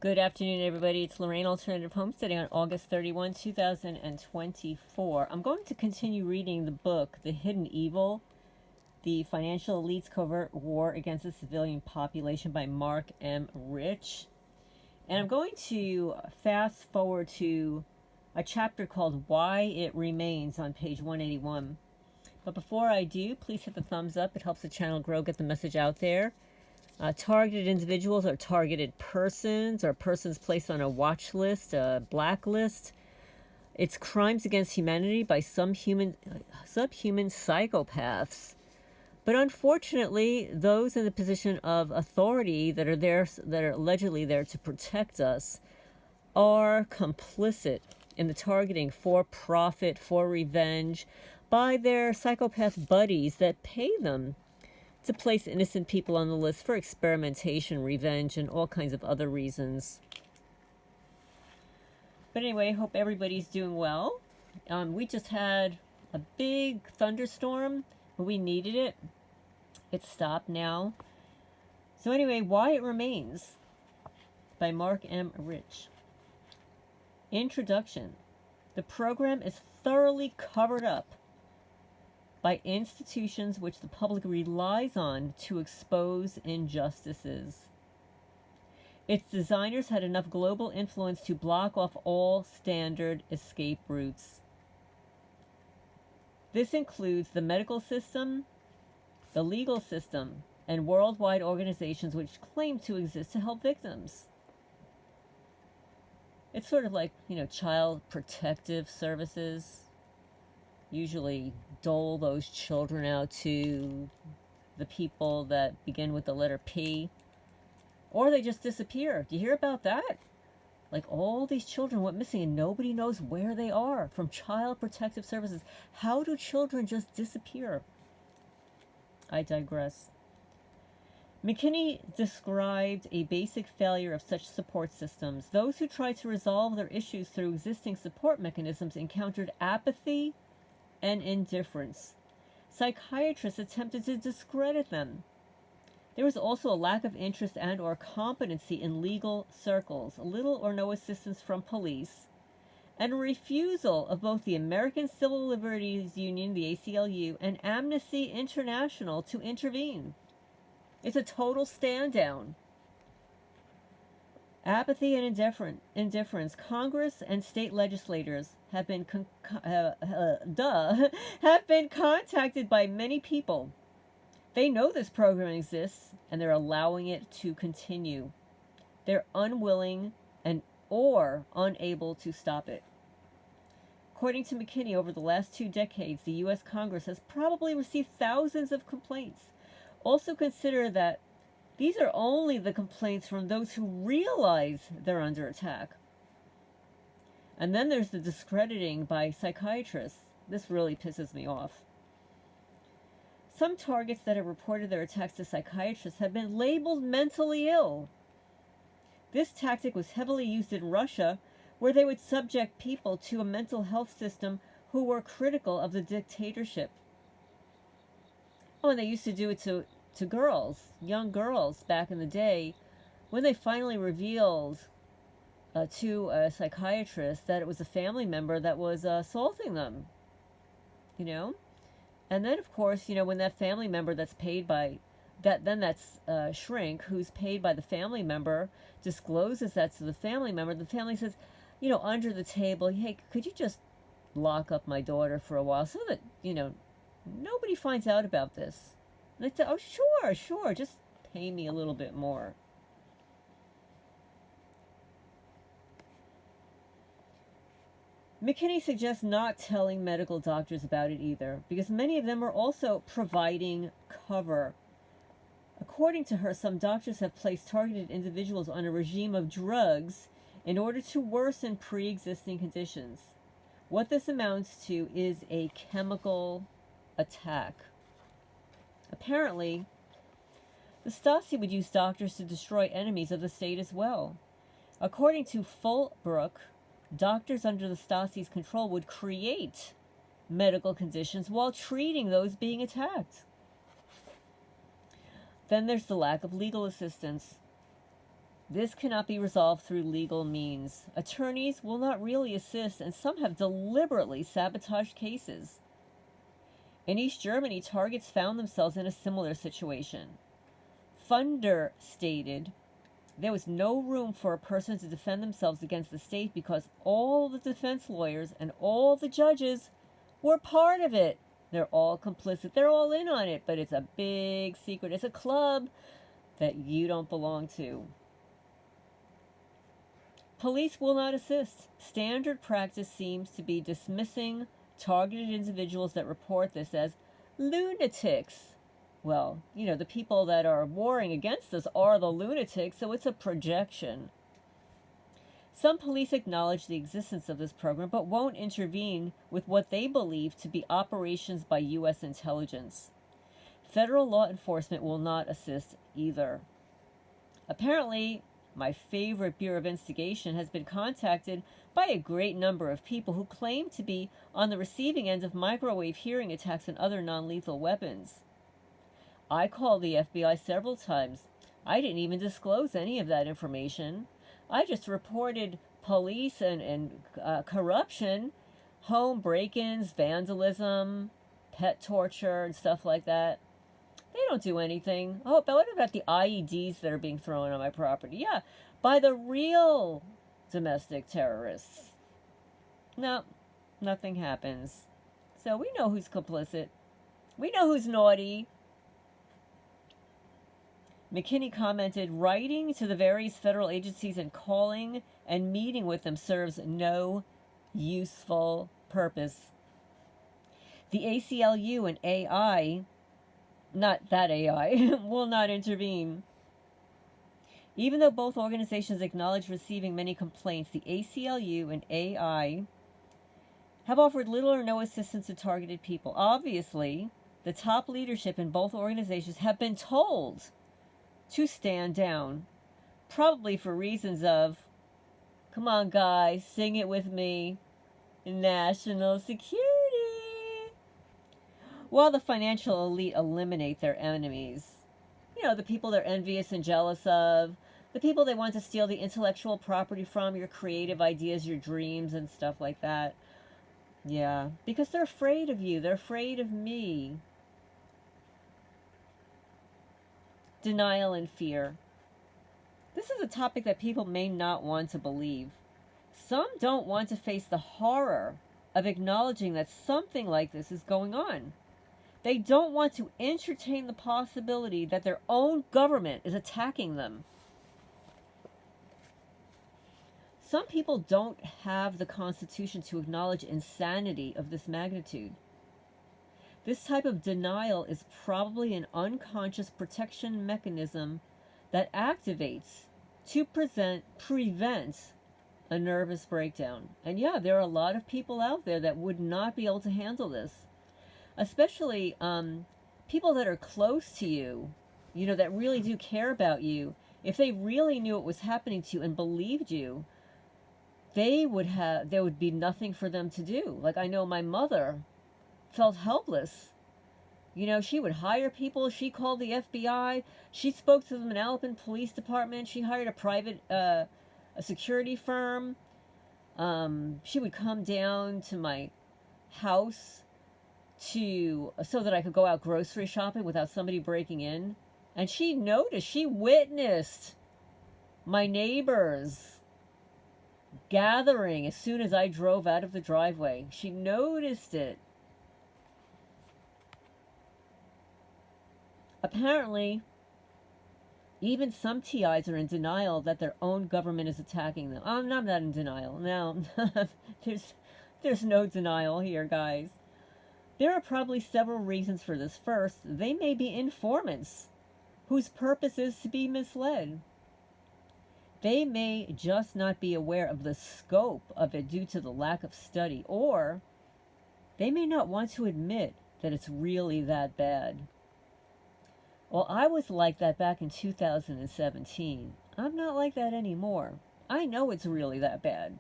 Good afternoon, everybody. It's Lorraine, Alternative Homesteading, on August 31, 2024. I'm going to continue reading the book, The Hidden Evil, The Financial Elite's Covert War Against the Civilian Population by Mark M. Rich. And I'm going to fast forward to a chapter called Why It Remains on page 181. But before I do, please hit the thumbs up. It helps the channel grow, get the message out there. Targeted individuals are targeted persons, or persons placed on a watch list, a blacklist. It's crimes against humanity by some subhuman psychopaths. But unfortunately, those in the position of authority that are allegedly there to protect us, are complicit in the targeting for profit, for revenge, by their psychopath buddies that pay them to place innocent people on the list for experimentation, revenge, and all kinds of other reasons. But anyway, hope everybody's doing well. We just had a big thunderstorm, but we needed it. It's stopped now. So anyway, Why It Remains by Mark M. Rich. Introduction. The program is thoroughly covered up by institutions which the public relies on to expose injustices. Its designers had enough global influence to block off all standard escape routes. This includes the medical system, the legal system, and worldwide organizations which claim to exist to help victims. It's sort of like, child protective services usually dole those children out to the people that begin with the letter P, or they just disappear. Do you hear about that? Like, all these children went missing and nobody knows where they are, from child protective services. How do children just disappear? I digress. McKinney described a basic failure of such support systems. Those who tried to resolve their issues through existing support mechanisms encountered apathy and indifference. Psychiatrists attempted to discredit them. There was also a lack of interest and or competency in legal circles, little or no assistance from police, and a refusal of both the American Civil Liberties Union, the ACLU, and Amnesty International to intervene. It's a total stand down. Apathy and indifference. Congress and state legislators have been have been contacted by many people. They know this program exists and they're allowing it to continue. They're unwilling or unable to stop it. According to McKinney, over the last 2 decades, the U.S. Congress has probably received thousands of complaints. Also consider that these are only the complaints from those who realize they're under attack. And then there's the discrediting by psychiatrists. This really pisses me off. Some targets that have reported their attacks to psychiatrists have been labeled mentally ill. This tactic was heavily used in Russia, where they would subject people to a mental health system who were critical of the dictatorship. Oh, and they used to do it to girls, young girls back in the day, when they finally revealed to a psychiatrist that it was a family member that was assaulting them. And then, of course, when that family member that's paid by that's shrink, who's paid by the family member, discloses that to the family member, the family says, under the table, hey, could you just lock up my daughter for a while so that, nobody finds out about this? And they said, oh, sure, just pay me a little bit more. McKinney suggests not telling medical doctors about it either, because many of them are also providing cover. According to her, some doctors have placed targeted individuals on a regime of drugs in order to worsen pre-existing conditions. What this amounts to is a chemical attack. Apparently, the Stasi would use doctors to destroy enemies of the state as well. According to Fulbrook, doctors under the Stasi's control would create medical conditions while treating those being attacked. Then there's the lack of legal assistance. This cannot be resolved through legal means. Attorneys will not really assist, and some have deliberately sabotaged cases. In East Germany, targets found themselves in a similar situation. Funder stated there was no room for a person to defend themselves against the state because all the defense lawyers and all the judges were part of it. They're all complicit. They're all in on it, but it's a big secret. It's a club that you don't belong to. Police will not assist. Standard practice seems to be dismissing targeted individuals that report this as lunatics. Well, the people that are warring against us are the lunatics, so it's a projection. Some police acknowledge the existence of this program, but won't intervene with what they believe to be operations by U.S. intelligence. Federal law enforcement will not assist either. Apparently, my favorite Bureau of Investigation has been contacted by a great number of people who claim to be on the receiving end of microwave hearing attacks and other non-lethal weapons. I called the FBI several times. I didn't even disclose any of that information. I just reported police and corruption, home break-ins, vandalism, pet torture, and stuff like that. They don't do anything. Oh, but what about the IEDs that are being thrown on my property? Yeah, by the real domestic terrorists. No, nothing happens. So we know who's complicit. We know who's naughty. McKinney commented, writing to the various federal agencies and calling and meeting with them serves no useful purpose. The ACLU and AI, not that AI, will not intervene. Even though both organizations acknowledge receiving many complaints, the ACLU and AI have offered little or no assistance to targeted people. Obviously, the top leadership in both organizations have been told to stand down, probably for reasons of, come on guys, sing it with me, national security, while the financial elite eliminate their enemies. The people they're envious and jealous of, the people they want to steal the intellectual property from, your creative ideas, your dreams, and stuff like that. Yeah, because they're afraid of you, they're afraid of me. Denial and fear. This is a topic that people may not want to believe. Some don't want to face the horror of acknowledging that something like this is going on. They don't want to entertain the possibility that their own government is attacking them. Some people don't have the constitution to acknowledge insanity of this magnitude. This type of denial is probably an unconscious protection mechanism that activates to prevent a nervous breakdown. And yeah, there are a lot of people out there that would not be able to handle this. Especially people that are close to you, that really do care about you. If they really knew what was happening to you and believed you, there would be nothing for them to do. Like, I know my mother felt helpless. She would hire people. She called the FBI. She spoke to the Manalapan Police Department. She hired a private a security firm. She would come down to my house so that I could go out grocery shopping without somebody breaking in. And she witnessed my neighbors gathering as soon as I drove out of the driveway. She noticed it. Apparently, even some TIs are in denial that their own government is attacking them. I'm not in denial. No, there's no denial here, guys. There are probably several reasons for this. First, they may be informants whose purpose is to be misled. They may just not be aware of the scope of it due to the lack of study, or they may not want to admit that it's really that bad. Well, I was like that back in 2017. I'm not like that anymore. I know it's really that bad.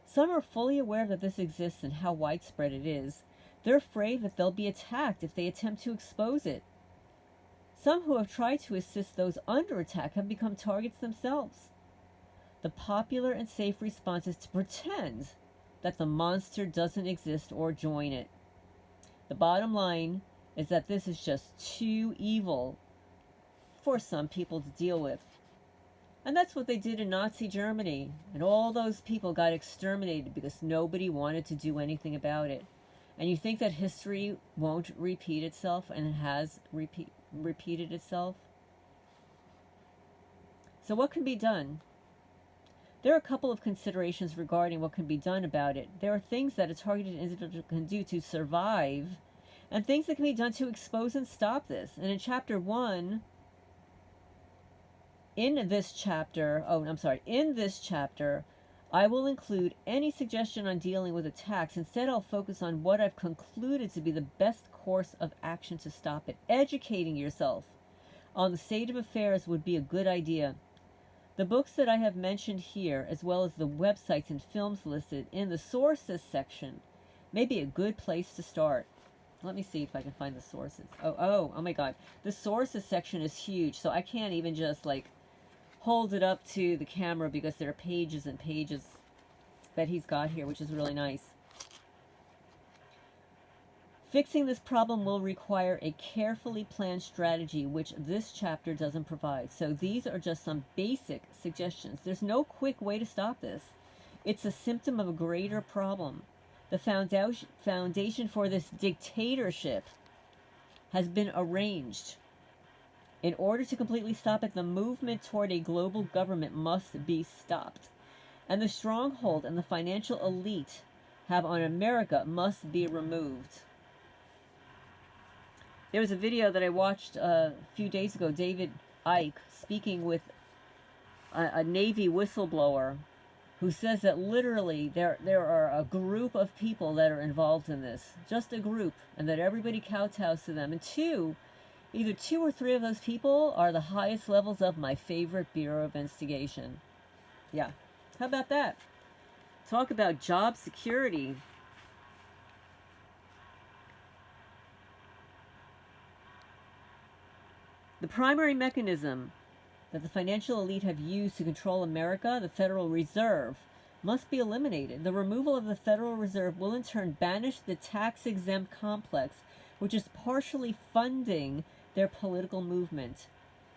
Some are fully aware that this exists and how widespread it is. They're afraid that they'll be attacked if they attempt to expose it. Some who have tried to assist those under attack have become targets themselves. The popular and safe response is to pretend that the monster doesn't exist or join it. The bottom line is that this is just too evil for some people to deal with. And that's what they did in Nazi Germany. And all those people got exterminated because nobody wanted to do anything about it. And you think that history won't repeat itself, and it has repeated itself? So what can be done? There are a couple of considerations regarding what can be done about it. There are things that a targeted individual can do to survive, and things that can be done to expose and stop this. And in chapter 1, in this chapter, I will include any suggestion on dealing with attacks. Instead, I'll focus on what I've concluded to be the best course of action to stop it. Educating yourself on the state of affairs would be a good idea. The books that I have mentioned here, as well as the websites and films listed in the sources section, may be a good place to start. Let me see if I can find the sources. Oh my God. The sources section is huge, so I can't even just hold it up to the camera because there are pages and pages that he's got here, which is really nice. Fixing this problem will require a carefully planned strategy, which this chapter doesn't provide. So these are just some basic suggestions. There's no quick way to stop this. It's a symptom of a greater problem. The foundation for this dictatorship has been arranged. In order to completely stop it, the movement toward a global government must be stopped. And the stronghold and the financial elite have on America must be removed. There was a video that I watched a few days ago, David Icke speaking with a Navy whistleblower who says that literally there are a group of people that are involved in this, just a group, and that everybody kowtows to them. And either two or three of those people are the highest levels of my favorite Bureau of Investigation. Yeah, how about that? Talk about job security. The primary mechanism that the financial elite have used to control America, the Federal Reserve, must be eliminated. The removal of the Federal Reserve will in turn banish the tax-exempt complex, which is partially funding their political movement.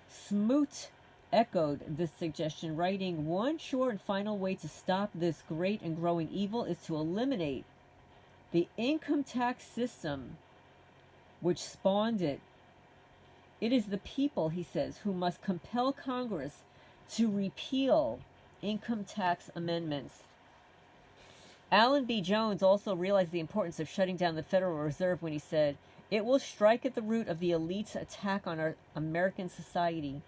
Smoot echoed this suggestion, writing, "One short and final way to stop this great and growing evil is to eliminate the income tax system which spawned it. It is the people," he says, "who must compel Congress to repeal income tax amendments." Alan B. Jones also realized the importance of shutting down the Federal Reserve when he said, "It will strike at the root of the elite's attack on our American society.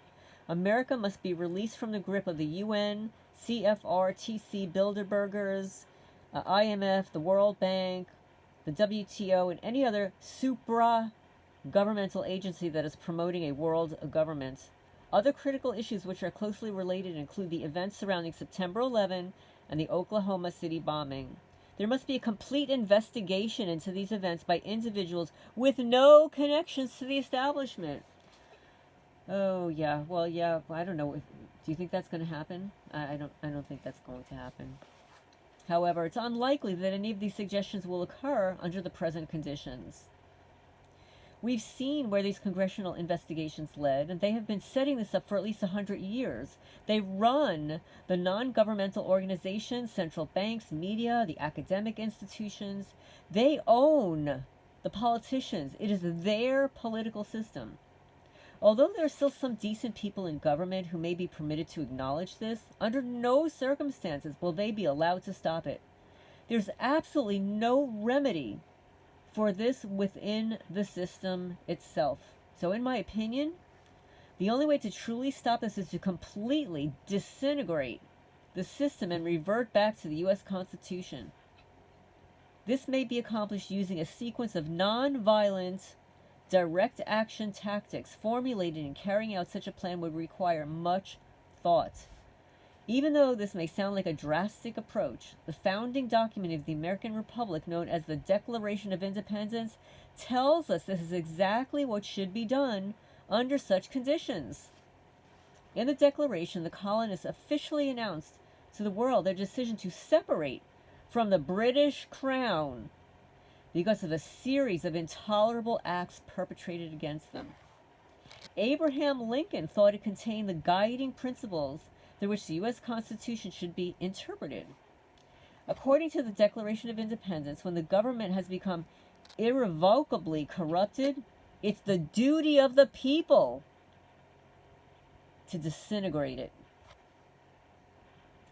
America must be released from the grip of the UN, CFRTC Bilderbergers, IMF, the World Bank, the WTO, and any other supra-governmental agency that is promoting a world government. Other critical issues which are closely related include the events surrounding September 11 and the Oklahoma City bombing. There must be a complete investigation into these events by individuals with no connections to the establishment." Oh yeah, well yeah, I don't know. Do you think that's going to happen? I don't think that's going to happen. However, it's unlikely that any of these suggestions will occur under the present conditions. We've seen where these congressional investigations led, and they have been setting this up for at least 100 years. They run the non-governmental organizations, central banks, media, the academic institutions. They own the politicians. It is their political system. Although there are still some decent people in government who may be permitted to acknowledge this, under no circumstances will they be allowed to stop it. There's absolutely no remedy for this within the system itself. So in my opinion, the only way to truly stop this is to completely disintegrate the system and revert back to the U.S. Constitution. This may be accomplished using a sequence of non-violent, direct action tactics. Formulating and carrying out such a plan would require much thought. Even though this may sound like a drastic approach, the founding document of the American Republic, known as the Declaration of Independence, tells us this is exactly what should be done under such conditions. In the declaration, the colonists officially announced to the world their decision to separate from the British Crown because of a series of intolerable acts perpetrated against them. Abraham Lincoln thought it contained the guiding principles through which the U.S. Constitution should be interpreted. According to the Declaration of Independence, when the government has become irrevocably corrupted, it's the duty of the people to disintegrate it.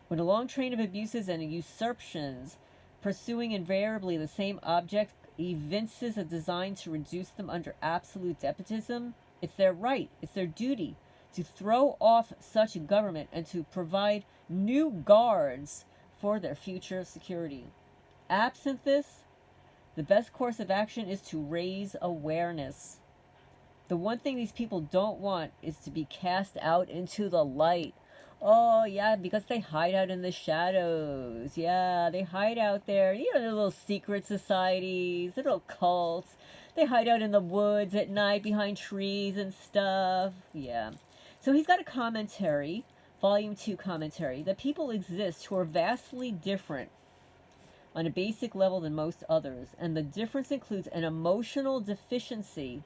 When a long train of abuses and usurpations, pursuing invariably the same object, evinces a design to reduce them under absolute despotism, it's their right, it's their duty to throw off such government and to provide new guards for their future security. Absent this, the best course of action is to raise awareness. The one thing these people don't want is to be cast out into the light. Oh, yeah, because they hide out in the shadows. Yeah, they hide out there. You know, the little secret societies, little cults. They hide out in the woods at night behind trees and stuff. Yeah. So he's got a commentary, Volume 2 commentary, that people exist who are vastly different on a basic level than most others. And the difference includes an emotional deficiency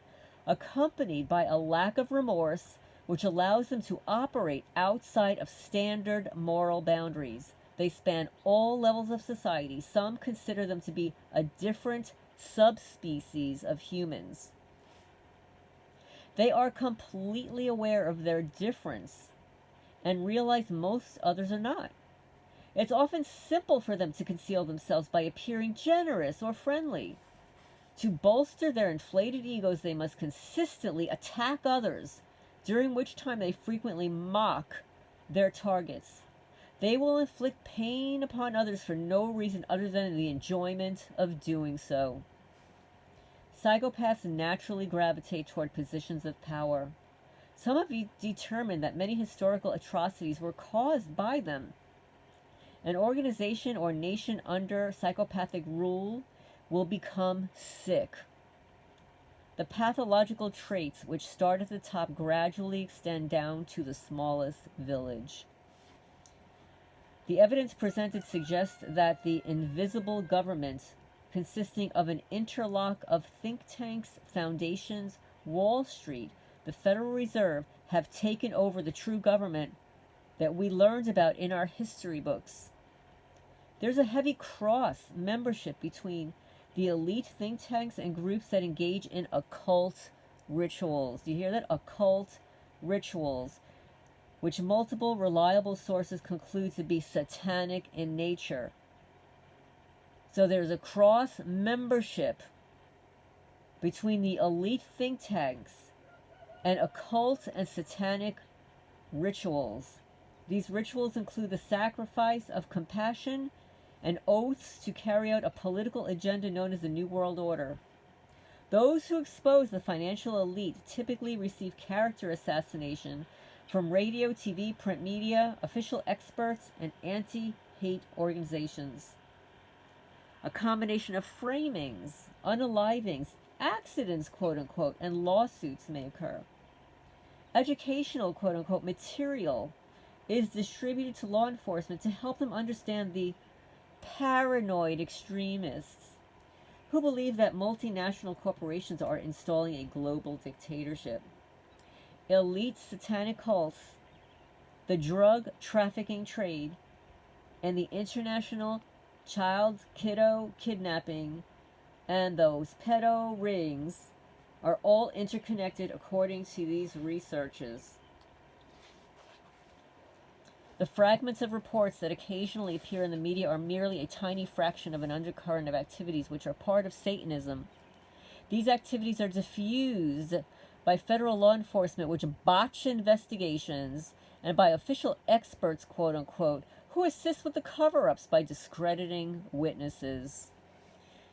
accompanied by a lack of remorse, which allows them to operate outside of standard moral boundaries. They span all levels of society. Some consider them to be a different subspecies of humans. They are completely aware of their difference and realize most others are not. It's often simple for them to conceal themselves by appearing generous or friendly. To bolster their inflated egos, they must consistently attack others, during which time they frequently mock their targets. They will inflict pain upon others for no reason other than the enjoyment of doing so. Psychopaths naturally gravitate toward positions of power. Some have determined that many historical atrocities were caused by them. An organization or nation under psychopathic rule will become sick. The pathological traits which start at the top gradually extend down to the smallest village. The evidence presented suggests that the invisible government, consisting of an interlock of think tanks, foundations, Wall Street, the Federal Reserve, have taken over the true government that we learned about in our history books. There's a heavy cross membership between the elite think tanks and groups that engage in occult rituals. Do you hear that? Occult rituals, which multiple reliable sources conclude to be satanic in nature. So there's a cross membership between the elite think tanks and occult and satanic rituals. These rituals include the sacrifice of compassion and oaths to carry out a political agenda known as the New World Order. Those who expose the financial elite typically receive character assassination from radio, TV, print media, official experts, and anti-hate organizations. A combination of framings, unalivings, accidents, quote-unquote, and lawsuits may occur. Educational, quote-unquote, material is distributed to law enforcement to help them understand the paranoid extremists who believe that multinational corporations are installing a global dictatorship. Elite satanic cults, the drug trafficking trade, and the international child kiddo kidnapping and those pedo rings are all interconnected according to these researches. The fragments of reports that occasionally appear in the media are merely a tiny fraction of an undercurrent of activities which are part of Satanism. These activities are diffused by federal law enforcement, which botch investigations, and by official experts, quote-unquote, who assist with the cover-ups by discrediting witnesses.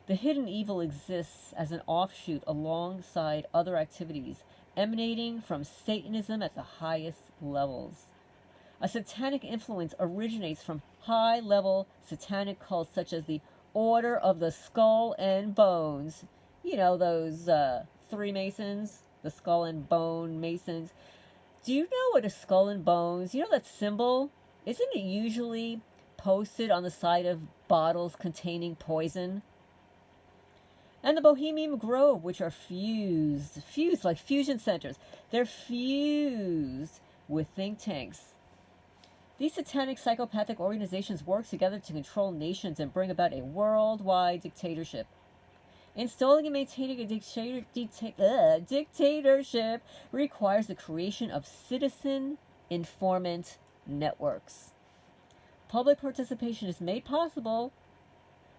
The hidden evil exists as an offshoot alongside other activities emanating from Satanism at the highest levels. A satanic influence originates from high-level satanic cults such as the Order of the Skull and Bones. You know, those Freemasons, the skull and bone masons. Do you know what a skull and bones, you know that symbol? Isn't it usually posted on the side of bottles containing poison? And the Bohemian Grove, which are fused like fusion centers. They're fused with think tanks. These satanic psychopathic organizations work together to control nations and bring about a worldwide dictatorship. Installing and maintaining a dictatorship requires the creation of citizen informant networks. Public participation is made possible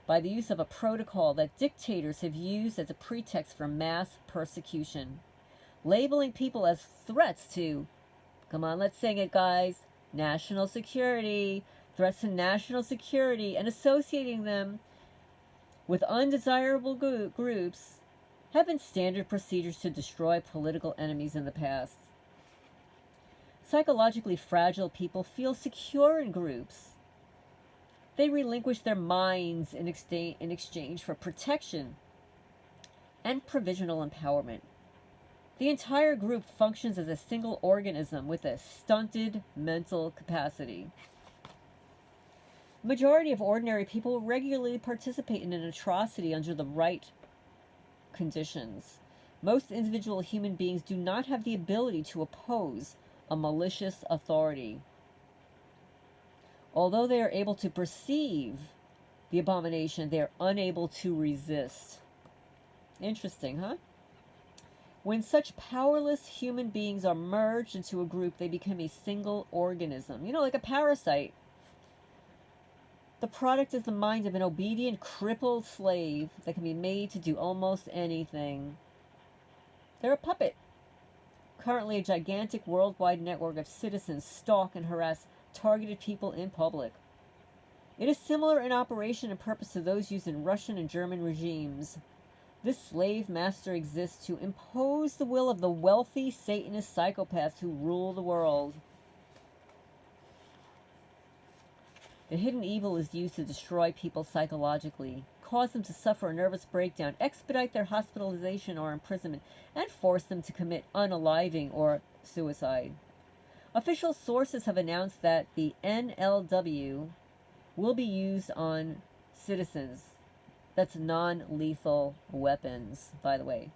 by the use of a protocol that dictators have used as a pretext for mass persecution, labeling people as threats to, come on, let's sing it, guys, national security, threats to national security, and associating them with undesirable groups have been standard procedures to destroy political enemies in the past. Psychologically fragile people feel secure in groups. They relinquish their minds in exchange for protection and provisional empowerment. The entire group functions as a single organism with a stunted mental capacity. The majority of ordinary people regularly participate in an atrocity under the right conditions. Most individual human beings do not have the ability to oppose a malicious authority. Although they are able to perceive the abomination, they are unable to resist. Interesting, huh? When such powerless human beings are merged into a group, they become a single organism. You know, like a parasite. The product is the mind of an obedient, crippled slave that can be made to do almost anything. They're a puppet. Currently, a gigantic worldwide network of citizens stalk and harass targeted people in public. It is similar in operation and purpose to those used in Russian and German regimes. This slave master exists to impose the will of the wealthy Satanist psychopaths who rule the world. The hidden evil is used to destroy people psychologically, cause them to suffer a nervous breakdown, expedite their hospitalization or imprisonment, and force them to commit unaliving or suicide. Official sources have announced that the NLW will be used on citizens. That's non-lethal weapons, by the way.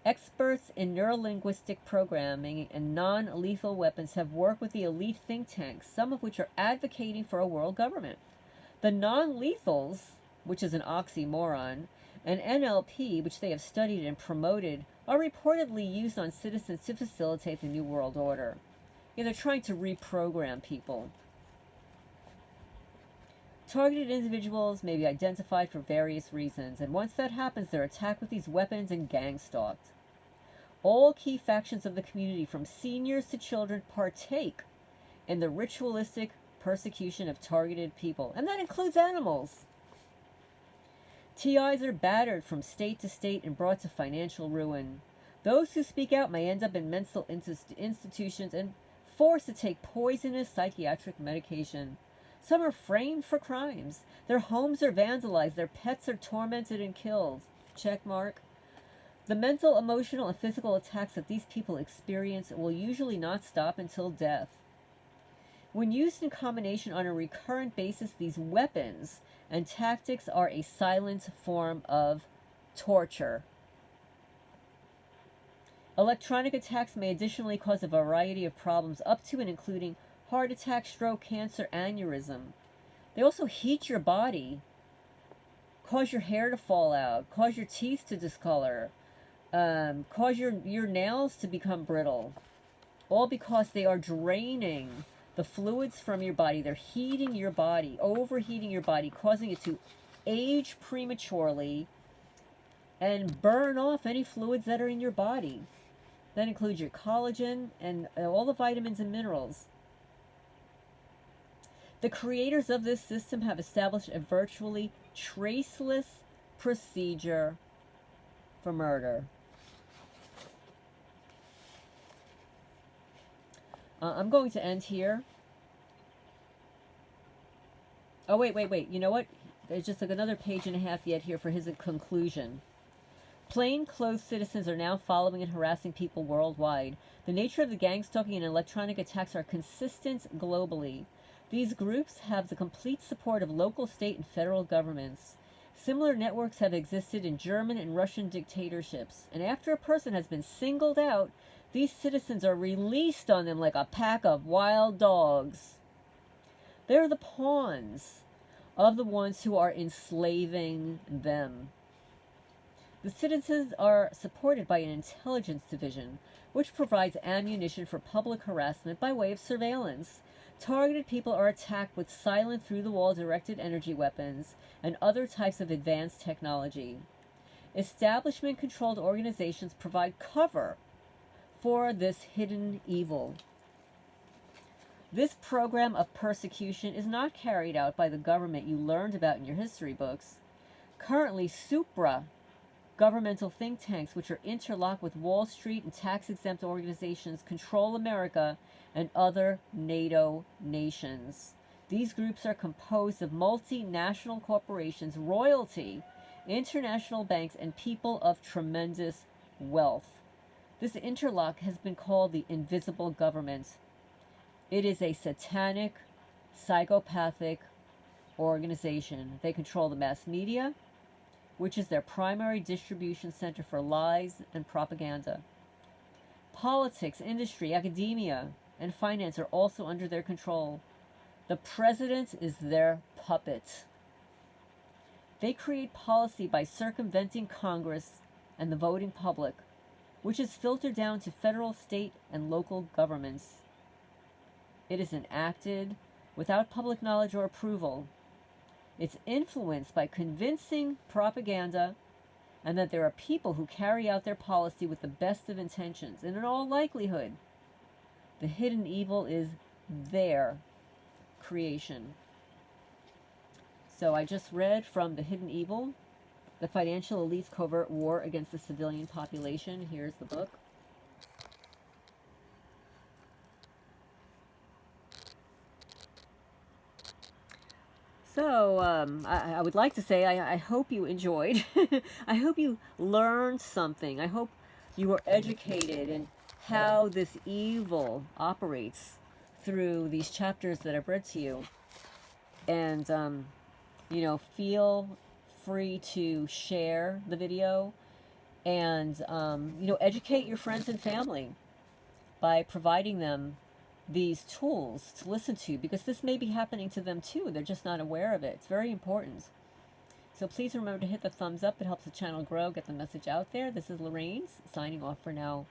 Experts in neurolinguistic programming and non-lethal weapons have worked with the elite think tanks, some of which are advocating for a world government. The non-lethals, which is an oxymoron, and NLP, which they have studied and promoted, are reportedly used on citizens to facilitate the New World Order. Yeah, they're trying to reprogram people. Targeted individuals may be identified for various reasons, and once that happens, they're attacked with these weapons and gang-stalked. All key factions of the community, from seniors to children, partake in the ritualistic persecution of targeted people, and that includes animals. TIs are battered from state to state and brought to financial ruin. Those who speak out may end up in mental institutions and forced to take poisonous psychiatric medication. Some are framed for crimes. Their homes are vandalized. Their pets are tormented and killed. Check mark. The mental, emotional, and physical attacks that these people experience will usually not stop until death. When used in combination on a recurrent basis, these weapons and tactics are a silent form of torture. Electronic attacks may additionally cause a variety of problems, up to and including heart attack, stroke, cancer, aneurysm. They also heat your body, cause your hair to fall out, cause your teeth to discolor, cause your nails to become brittle. All because they are draining the fluids from your body. They're heating your body, overheating your body, causing it to age prematurely and burn off any fluids that are in your body. That includes your collagen and all the vitamins and minerals. The creators of this system have established a virtually traceless procedure for murder. I'm going to end here. Oh, wait. You know what? There's just like another page and a half yet here for his conclusion. Plainclothes citizens are now following and harassing people worldwide. The nature of the gang stalking and electronic attacks are consistent globally. These groups have the complete support of local, state, and federal governments. Similar networks have existed in German and Russian dictatorships, and after a person has been singled out, these citizens are released on them like a pack of wild dogs. They're the pawns of the ones who are enslaving them. The citizens are supported by an intelligence division, which provides ammunition for public harassment by way of surveillance. Targeted people are attacked with silent through-the-wall directed energy weapons and other types of advanced technology. Establishment-controlled organizations provide cover for this hidden evil. This program of persecution is not carried out by the government you learned about in your history books. Currently, governmental think tanks, which are interlocked with Wall Street and tax-exempt organizations, control America and other NATO nations. These groups are composed of multinational corporations, royalty, international banks, and people of tremendous wealth. This interlock has been called the invisible government. It is a satanic, psychopathic organization. They control the mass media, which is their primary distribution center for lies and propaganda. Politics, industry, academia, and finance are also under their control. The president is their puppet. They create policy by circumventing Congress and the voting public, which is filtered down to federal, state, and local governments. It is enacted without public knowledge or approval. It's influenced by convincing propaganda, and that there are people who carry out their policy with the best of intentions. And in all likelihood, the hidden evil is their creation. So I just read from The Hidden Evil, The Financial Elite's Covert War Against the Civilian Population. Here's the book. So, I would like to say I hope you enjoyed. I hope you learned something. I hope you were educated in how this evil operates through these chapters that I've read to you. And, feel free to share the video and, educate your friends and family by providing them these tools to listen to, because this may be happening to them too. They're just not aware of it. It's very important. So please remember to hit the thumbs up. It helps the channel grow, get the message out there. This is Lorraine signing off for now.